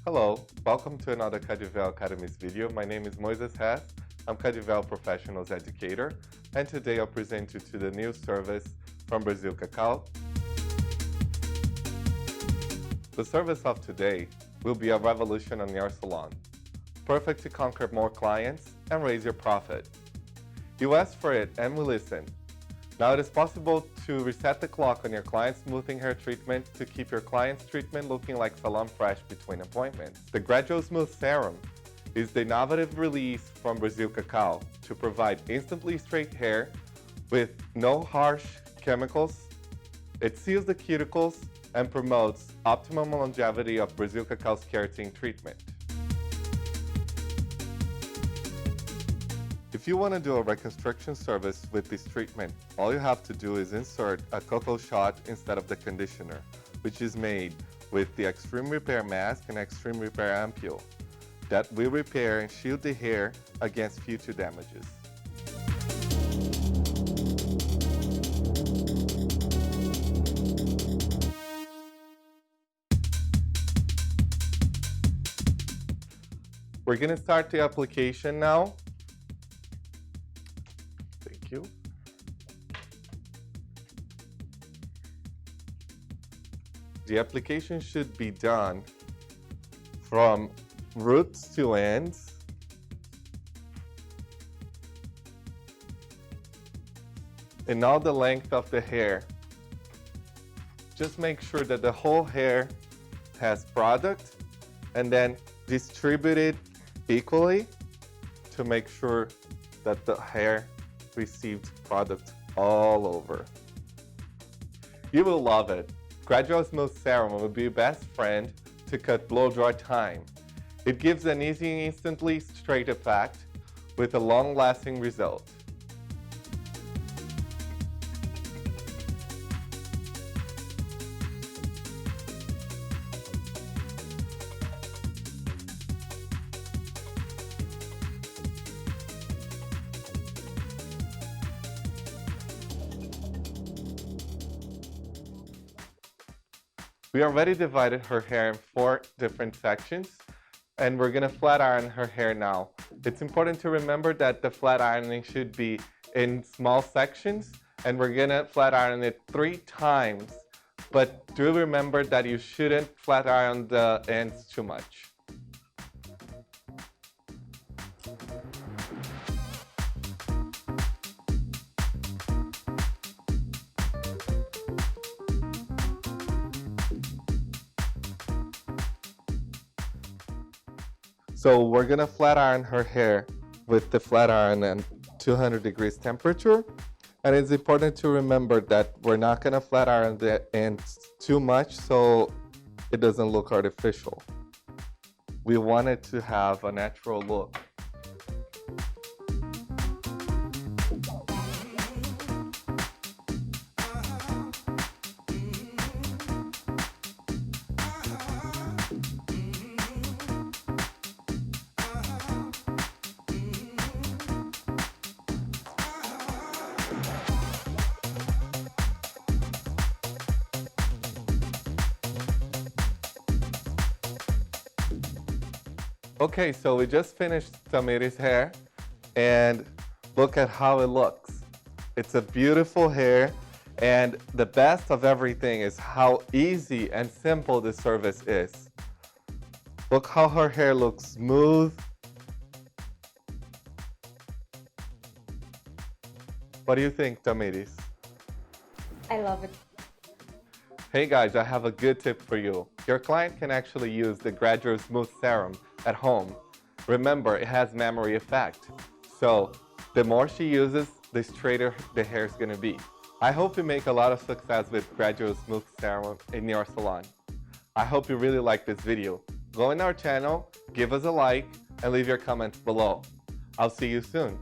Hello, welcome to another Gradual Academy's video. My name is Moises Hess. I'm Gradual Professionals Educator, and today I'll present you to the new service from Brasil Cacau. The service of today will be a revolution on your salon, perfect to conquer more clients and raise your profit. You asked for it and we listened. Now it is possible to reset the clock on your client's smoothing hair treatment to keep your client's treatment looking like salon fresh between appointments. The Gradual Smooth Serum is the innovative release from Brasil Cacau to provide instantly straight hair with no harsh chemicals. It seals the cuticles and promotes optimum longevity of Brasil Cacau's keratin treatment. If you want to do a reconstruction service with this treatment, all you have to do is insert a cocoa shot instead of the conditioner, which is made with the Extreme Repair Mask and Extreme Repair Ampule that will repair and shield the hair against future damages. We're going to start the application now. Thank you. The application should be done from roots to ends. And all the length of the hair. Just make sure that the whole hair has product and then distribute it equally to make sure that the hair received product all over. You will love it. Gradual Smooth Serum will be your best friend to cut blow-dry time. It gives an easy, instantly straight effect with a long-lasting result. We already divided her hair in 4 different sections, and we're gonna flat iron her hair now. It's important to remember that the flat ironing should be in small sections, and we're gonna flat iron it 3 times. But do remember that you shouldn't flat iron the ends too much. So we're gonna flat iron her hair with the flat iron at 200 degrees temperature. And it's important to remember that we're not gonna flat iron the ends too much so it doesn't look artificial. We want it to have a natural look. Okay, so we just finished Tamiri's hair, and look at how it looks. It's a beautiful hair, and the best of everything is how easy and simple the service is. Look how her hair looks smooth. What do you think, Tamiris? I love it. Hey guys, I have a good tip for you. Your client can actually use the Gradual Smooth Serum at home. Remember, it has memory effect. So the more she uses, the straighter the hair is gonna be. I hope you make a lot of success with Gradual Smooth Serum in your salon. I hope you really like this video. Go in our channel, give us a like, and leave your comments below. I'll see you soon.